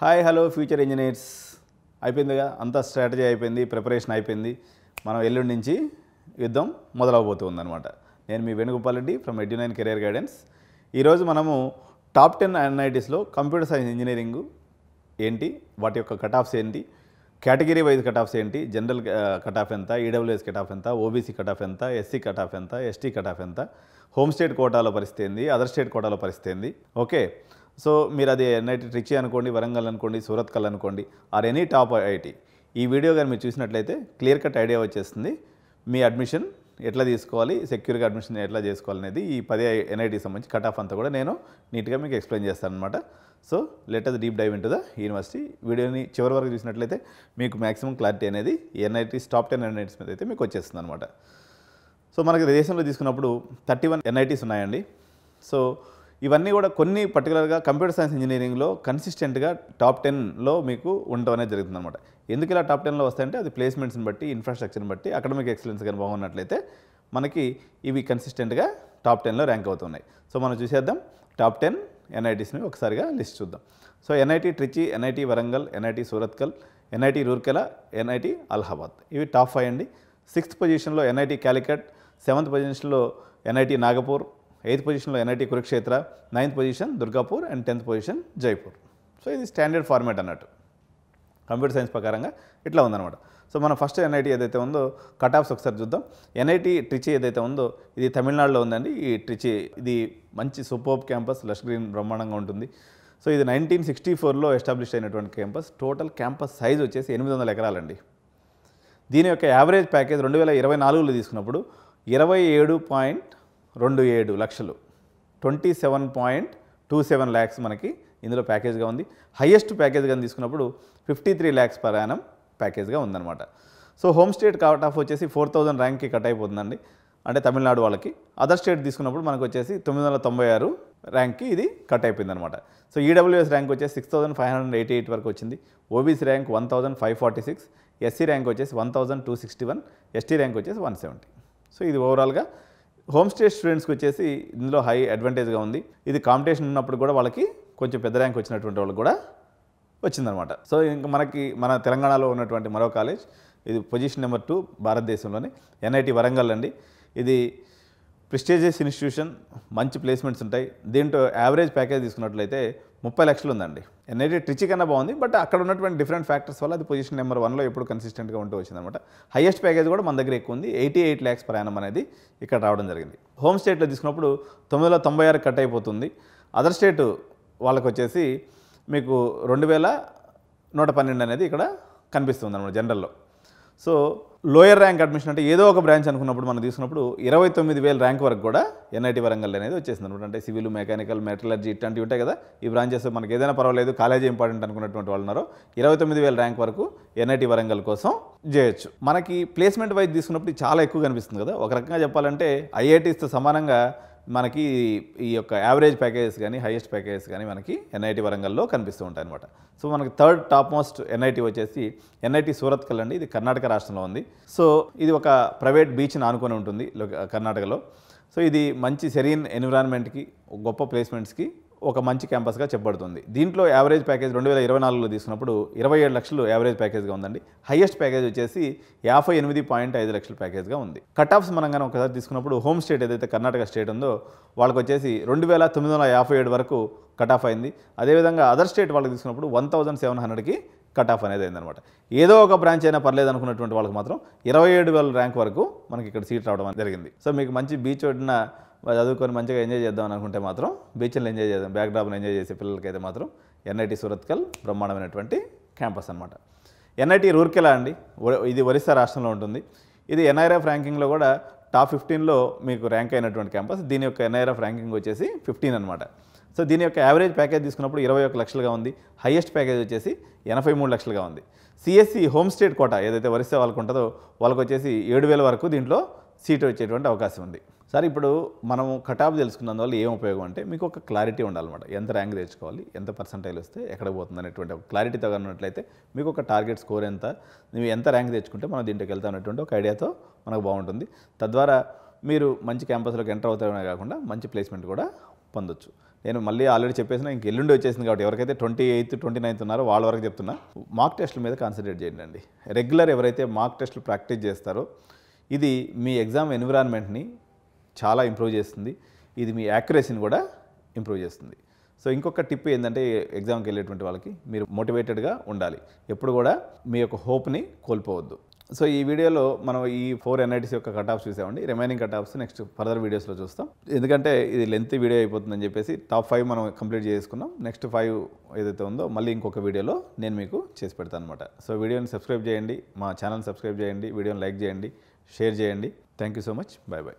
Hi hello future engineers అయిపోయిందిగా అంతా strategy అయిపోయింది, ప్రిపరేషన్ అయిపోయింది. మనం ఎల్లుండి నుంచి యుద్ధం మొదలవబోతుంది అనమాట. నేను మీ Venugopal Reddy from edu nine career guidance. ఈరోజు మనము టాప్ 10 ఎన్ఐటీస్లో కంప్యూటర్ సైన్స్ ఇంజనీరింగ్ ఏంటి, వాటి యొక్క కట్ ఆఫ్స్ ఏంటి, కేటగిరీ వైజ్ కట్ ఆఫ్స్ ఏంటి, జనరల్ కట్ ఆఫ్ ఎంత, ఈడబ్ల్యూఎస్ కట్ ఆఫ్ ఎంత, ఓబీసీ కట్ ఆఫ్ ఎంత, ఎస్సీ కట్ ఆఫ్ ఎంత, ఎస్టీ కట్ ఆఫ్ ఎంత, హోమ్ స్టేట్ కోటాలో పరిస్థితి ఏంది, అదర్ స్టేట్ కోటాలో పరిస్థితి ఏంది. ఓకే, సో మీరు అది ఎన్ఐటీ ట్రిచి అనుకోండి, వరంగల్ అనుకోండి, సూరత్కల్ అనుకోండి, ఆర్ ఎనీ టాప్ ఐఐటీ, ఈ వీడియో కానీ మీరు చూసినట్లయితే క్లియర్ కట్ ఐడియా వచ్చేస్తుంది. మీ అడ్మిషన్ ఎట్లా తీసుకోవాలి, సెక్యూర్గా అడ్మిషన్ ఎట్లా చేసుకోవాలి అనేది ఈ 10 ఎన్ఐటీ సంబంధించి కట్ ఆఫ్ అంతా కూడా నేను నీట్గా మీకు ఎక్స్ప్లెయిన్ చేస్తాను అనమాట. So let us deep dive into the university. వీడియోని చివరి వరకు చూసినట్లయితే మీకు మ్యాక్సిమం క్లారిటీ అనేది ఎన్ఐటీస్ టాప్ 10 ఎన్ఐటీస్ మీద అయితే మీకు వచ్చేస్తుంది అనమాట. సో మనకి దేశంలో తీసుకున్నప్పుడు 31 ఎన్ఐటీస్ ఉన్నాయండి. సో ఇవన్నీ కూడా కొన్ని పర్టికులర్గా కంప్యూటర్ సైన్స్ ఇంజనీరింగ్లో కన్సిస్టెంట్గా టాప్ 10లో మీకు ఉండటం అనేది జరుగుతుంది అనమాట. ఎందుకు ఇలా టాప్ 10లో వస్తాయంటే అది ప్లేస్మెంట్స్ని బట్టి, ఇన్ఫ్రాస్ట్రక్చర్ని బట్టి, అకాడమిక్ ఎక్సలెన్స్ కానీ బాగున్నట్లయితే మనకి ఇవి కన్సిస్టెంట్గా టాప్ 10లో ర్యాంక్ అవుతున్నాయి. సో మనం చూసేద్దాం టాప్ 10 ఎన్ఐటీస్ని ఒకసారిగా లిస్ట్ చూద్దాం. So NIT Trichy, NIT Warangal, NIT Surathkal, NIT Rourkela, NIT Allahabad, ఇవి టాప్ 5 అండి. 6th పొజిషన్లో ఎన్ఐటీ క్యాలికట్, 7th పొజిషన్లో ఎన్ఐటీ నాగపూర్, 8th పొజిషన్లో NIT Kurukshetra, 9th position Durgapur and 10th position Jaipur. So ఇది స్టాండర్డ్ ఫార్మాట్ అన్నట్టు కంప్యూటర్ సైన్స్ ప్రకారంగా ఇట్లా ఉందన్నమాట. సో మన ఫస్ట్ ఎన్ఐటీ ఏదైతే ఉందో కట్ ఆఫ్స్ ఒకసారి చూద్దాం. ఎన్ఐటీ ట్రిచి ఏదైతే ఉందో ఇది తమిళనాడులో ఉందండి. ఈ ట్రిచి ఇది మంచి సూపర్బ్ క్యాంపస్, లష్ గ్రీన్ బ్రహ్మాండంగా ఉంటుంది. సో ఇది 1964లో ఎస్టాబ్లిష్ అయినటువంటి క్యాంపస్. టోటల్ క్యాంపస్ సైజ్ వచ్చేసి 800 ఎకరాలండి. దీని యొక్క యావరేజ్ ప్యాకేజ్ 2024లో తీసుకున్నప్పుడు 27.27 లక్షలు, 27.27 lakhs మనకి ఇందులో ప్యాకేజ్గా ఉంది. హయ్యెస్ట్ ప్యాకేజ్ కానీ తీసుకున్నప్పుడు 53 lakhs per annum ప్యాకేజ్గా ఉందన్నమాట. So home state cut off వచ్చేసి 4000 ర్యాంక్కి కట్ అయిపోతుందండి, అంటే తమిళనాడు వాళ్ళకి. అదర్ స్టేట్ తీసుకున్నప్పుడు మనకు వచ్చేసి 996 ర్యాంక్కి ఇది కట్ అయిపోయింది అనమాట. సో ఈడబ్ల్యూఎస్ ర్యాంక్ వచ్చేసి 6588 వరకు వచ్చింది. ఓబీసీ ర్యాంక్ 1546, ఎస్సీ ర్యాంక్ వచ్చేసి 1261, ఎస్టీ ర్యాంక్ వచ్చేసి 170. సో ఇది ఓవరాల్గా హోమ్ స్టేట్ స్టూడెంట్స్కి వచ్చేసి ఇందులో హై అడ్వాంటేజ్గా ఉంది. ఇది కాంపిటీషన్ ఉన్నప్పుడు కూడా వాళ్ళకి కొంచెం పెద్ద ర్యాంక్ వచ్చినటువంటి వాళ్ళకి కూడా వచ్చిందనమాట. సో ఇంకా మన తెలంగాణలో ఉన్నటువంటి మరో కాలేజ్, ఇది పొజిషన్ నెంబర్ 2 భారతదేశంలోని ఎన్ఐటీ వరంగల్ అండి. ఇది ప్రెస్టీజియస్ ఇన్స్టిట్యూషన్, మంచి ప్లేస్మెంట్స్ ఉంటాయి. దీంట్లో యావరేజ్ ప్యాకేజ్ తీసుకున్నట్లయితే 30 లక్షలు ఉందండి. ఎన్ఐటీ ట్రిచి కన్నా బాగుంది, బట్ అక్కడ ఉన్నటువంటి డిఫరెంట్ ఫ్యాక్టర్స్ వల్ల అది పొజిషన్ నెంబర్ 1లో ఎప్పుడు కన్సిస్టెంట్గా ఉంటూ వచ్చిందనమాట. హైయెస్ట్ ప్యాకేజ్ కూడా మన దగ్గర ఎక్కువ ఉంది, 88 lakhs per annum అనేది ఇక్కడ రావడం జరిగింది. హోమ్ స్టేట్లో తీసుకున్నప్పుడు 996 కట్ అయిపోతుంది. అదర్ స్టేట్ వాళ్ళకి వచ్చేసి మీకు 2112 అనేది ఇక్కడ కనిపిస్తుంది అనమాట జనరల్లో. సో లోయర్ ర్యాంక్ అడ్మిషన్ అంటే ఏదో ఒక బ్రాంచ్ అనుకున్నప్పుడు మనం తీసుకున్నప్పుడు 29,000 ర్యాంక్ వరకు కూడా ఎన్ఐటీ వరంగల్ అనేది వచ్చేసింది అనమాట. అంటే సివిల్, మెకానికల్, మెటలర్జీ ఇట్లాంటివి ఉంటాయి కదా, ఈ బ్రాంచెస్ మనకి ఏదైనా పర్వాలేదు, కాలేజీ ఇంపార్టెంట్ అనుకున్నటువంటి వాళ్ళు ఉన్నారో 29,000 ర్యాంక్ వరకు ఎన్ఐటీ వరంగల్ కోసం చేయొచ్చు. మనకి ప్లేస్మెంట్ వైజ్ తీసుకున్నప్పుడు చాలా ఎక్కువ కనిపిస్తుంది కదా. ఒక రకంగా చెప్పాలంటే ఐఐటీస్తో సమానంగా మనకి ఈ యొక్క యావరేజ్ ప్యాకేజెస్ కానీ హైయెస్ట్ ప్యాకేజెస్ కానీ మనకి ఎన్ఐటీ వరంగల్లో కనిపిస్తూ ఉంటాయి అనమాట. సో మనకి థర్డ్ టాప్ మోస్ట్ ఎన్ఐటీ వచ్చేసి ఎన్ఐటీ సూరత్కల్ అండి. ఇది కర్ణాటక రాష్ట్రంలో ఉంది. సో ఇది ఒక ప్రైవేట్ బీచ్ని ఆనుకొని ఉంటుంది కర్ణాటకలో. సో ఇది మంచి సెరీన్ ఎన్విరాన్మెంట్కి, గొప్ప ప్లేస్మెంట్స్కి ఒక మంచి క్యాంపస్గా చెప్పబడుతుంది. దీంట్లో యావరేజ్ ప్యాకేజ్ 2024లో తీసుకున్నప్పుడు 27 లక్షలు యావరేజ్ ప్యాకేజ్గా ఉందండి. హైయెస్ట్ ప్యాకేజ్ వచ్చేసి 58.5 లక్షల ప్యాకేజ్గా ఉంది. కట్ ఆఫ్స్ మనం కానీ ఒకసారి తీసుకున్నప్పుడు హోమ్ స్టేట్ ఏదైతే కర్ణాటక స్టేట్ ఉందో వాళ్ళకి వచ్చేసి 2957 వరకు కట్ ఆఫ్ అయింది. అదేవిధంగా అదర్ స్టేట్ వాళ్ళకి తీసుకున్నప్పుడు 1700కి కట్ ఆఫ్ అనేది అయిందనమాట. ఏదో ఒక బ్రాంచ్ అయినా పర్లేదు అనుకున్నటువంటి వాళ్ళకి మాత్రం 27,000 ర్యాంక్ వరకు మనకి ఇక్కడ సీట్ రావడం జరిగింది. సో మీకు మంచి బీచ్ ఒడ్డున చదువుకొని మంచిగా ఎంజాయ్ చేద్దాం అనుకుంటే మాత్రం, బీచ్ని ఎంజాయ్ చేద్దాం, బ్యాక్ డ్రాప్ని ఎంజాయ్ చేసే పిల్లలకైతే మాత్రం ఎన్ఐటీ సూరత్కల్ బ్రహ్మాండమైనటువంటి క్యాంపస్ అనమాట. ఎన్ఐటీ రూర్కెలా అండి, ఇది ఒరిస్సా రాష్ట్రంలో ఉంటుంది. ఇది ఎన్ఐఆర్ఎఫ్ ర్యాంకింగ్లో కూడా టాప్ 15లో మీకు ర్యాంక్ అయినటువంటి క్యాంపస్. దీని యొక్క ఎన్ఐఆర్ఎఫ్ ర్యాంకింగ్ వచ్చేసి 15 అనమాట. సో దీని యొక్క యావరేజ్ ప్యాకేజ్ తీసుకున్నప్పుడు 21 లక్షలుగా ఉంది. హైయెస్ట్ ప్యాకేజ్ వచ్చేసి 83 లక్షలుగా ఉంది. సిఎస్సి హోమ్ స్టేట్ కోట ఏదైతే ఒరిస్సా వాళ్ళకు ఉంటుందో వాళ్ళకి వచ్చేసి 7,000 వరకు దీంట్లో సీట్ వచ్చేటువంటి అవకాశం ఉంది. సార్ ఇప్పుడు మనము కట్ ఆఫ్ తెలుసుకున్నందువల్ల ఏం ఉపయోగం అంటే మీకు ఒక క్లారిటీ ఉండాలన్నమాట. ఎంత ర్యాంక్ తెచ్చుకోవాలి, ఎంత పర్సెంటైల్ వస్తే ఎక్కడ పోతుంది అనేటువంటి ఒక క్లారిటీతో ఉన్నట్లయితే మీకు ఒక టార్గెట్ స్కోర్ ఎంత, నువ్వు ఎంత ర్యాంక్ తెచ్చుకుంటే మనం దీంట్లోకి వెళ్తాం అనేటువంటి ఒక ఐడియాతో మనకు బాగుంటుంది. తద్వారా మీరు మంచి క్యాంపస్లోకి ఎంటర్ అవుతారనే కాకుండా మంచి ప్లేస్మెంట్ కూడా పొందొచ్చు. నేను మళ్ళీ ఆల్రెడీ చెప్పేసిన ఇంక ఎల్లుండి వచ్చేసింది కాబట్టి ఎవరికైతే 28th 29th ఉన్నారో వాళ్ళ వరకు చెప్తున్నా, మాక్ టెస్టుల మీద కాన్సన్ట్రేట్ చేయండి అండి. రెగ్యులర్ ఎవరైతే మాక్ టెస్టులు ప్రాక్టీస్ చేస్తారో ఇది మీ ఎగ్జామ్ ఎన్విరాన్మెంట్ని చాలా ఇంప్రూవ్ చేస్తుంది, ఇది మీ యాక్యురసీని కూడా ఇంప్రూవ్ చేస్తుంది. సో ఇంకొక టిప్ ఏంటంటే ఎగ్జామ్కి వెళ్ళేటువంటి వాళ్ళకి మీరు మోటివేటెడ్గా ఉండాలి, ఎప్పుడు కూడా మీ యొక్క హోప్ని కోల్పోవద్దు. సో ఈ వీడియోలో మనం ఈ 4 NITs యొక్క కట్ ఆఫ్స్ చూసామండి. Remaining cut offs next further వీడియోస్లో చూస్తాం, ఎందుకంటే ఇది లెంత్ వీడియో అయిపోతుందని చెప్పేసి టాప్ 5 మనం కంప్లీట్ చేసుకున్నాం. నెక్స్ట్ 5 ఏదైతే ఉందో మళ్ళీ ఇంకొక వీడియోలో నేను మీకు చేసి పెడతాను అనమాట. సో వీడియోని సబ్స్క్రైబ్ చేయండి, మా ఛానల్ సబ్స్క్రైబ్ చేయండి, వీడియోని లైక్ చేయండి, షేర్ చేయండి. Thank you so much. Bye bye.